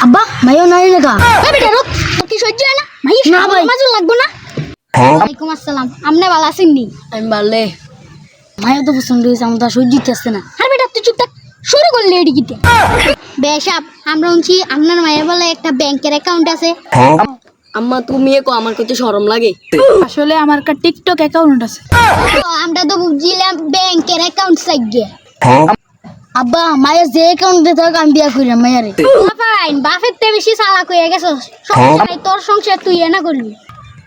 আব্বা মাইও নাই লাগা এ বেটা রোক তোর কি সহ্য হয় না ভাই না ভাই মাজুল লাগবো না ওয়ালাইকুম আসসালাম আমনে ভালো আছেন নি আমি ভালো মাইও তো পছন্দ হইছে আমার তো সহ্য হইতেছে না আরে বেটা তুই চুপ থাক শুরু করলি এডি কিতে বেশাব আমরা উনছি আপনার মায়ের বলে একটা ব্যাংকের অ্যাকাউন্ট আছে আম্মা তুমি কো আমার কত শরম লাগে আসলে আমার একটা টিকটক অ্যাকাউন্ট আছে আমরা তো বুঝছিলাম ব্যাংকের অ্যাকাউন্ট চাইগে আব্বা মায়ের যে অ্যাকাউন্ট দিতে আমি বিয়া করিলাম মায়ের ফাইন বাপের তে বেশি চালাক হয়ে গেছ সংসার তোর সংসার তুই এনা করবি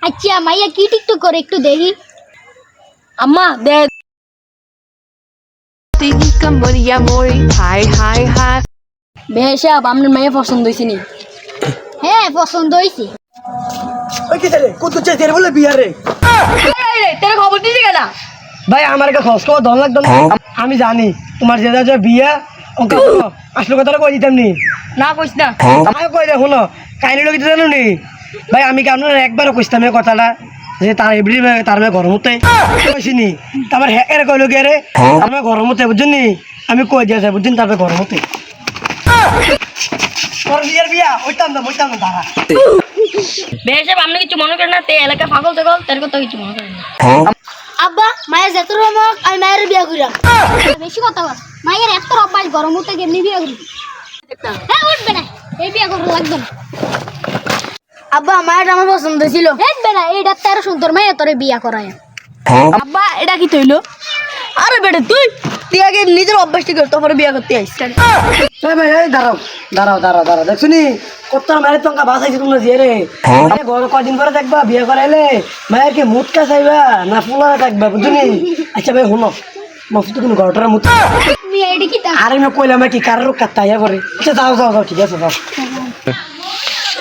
আচ্ছা মাইয়া কি টিকটক করে একটু দেখি আম্মা দে বেশাব আপনার মেয়ে পছন্দ হয়েছে নি হ্যাঁ পছন্দ হয়েছে ওই কি ছেলে কত চাই তেরে বলে বিয়ারে তোর খবর দিছি কেডা ভাই আমার কাছে খরচ করা ধন লাগতো না আমি জানি তোমার যে যা বিয়া ওকে আসলে কথাটা কই দিতাম নি না কইস না আমাকে কই দেখো না কাহিনী লোক জানো নি ভাই আমি কি আপনার একবারও কইতাম এই কথাটা যে তার এভরি তার মে গরম হতে কইছিনি আমার হ্যাঁ কইলো কি রে আমার গরম হতে বুঝছেন নি আমি কই দিয়েছে বুঝছেন তারপরে গরম হতে তোর বিয়ার বিয়া ওইটাম না দাঁড়া বেশাব আপনি কিছু মনে করেন না তে এলাকা পাগল টাগল তোর কথা কিছু মনে করেন না আব্বা মায়ের যত রমক আমি মায়ের বিয়া করিলাম বেশি কথা বল মায়ের এত অভ্যাস গরম হতে কেমনি বিয়া করবি হ্যাঁ উঠবে না এই বিয়া করা লাগবে না আব্বা মায়ের আমার পছন্দ ছিল দেখবে না এইটা তেরো সুন্দর মায়ের তোরে বিয়া করায় আব্বা এটা কি তৈল আরে বেটা তুই আগে নিজের অভ্যাসটি কর তারপরে বিয়ে করতে আইস ভাই এই দাঁড়াও দেখছো নি কত মায়ের টঙ্কা বাঁচাইছি তোমরা যে রে কদিন পরে দেখবা বিয়ে করাইলে মায়ের কি মুটকা চাইবা না ফুলা থাকবা বুঝলি আচ্ছা ভাই শুনো মফুত কোনো ঘরটার মুট তুমি এইডি কি তা আরে আমি কইলাম কি কারোর কাটতা ইয়া করে আচ্ছা যাও ঠিক আছে যাও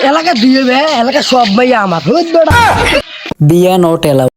এলাকা দিয়ে এলাকা সব ভাই আমার বিয়া নট এলাও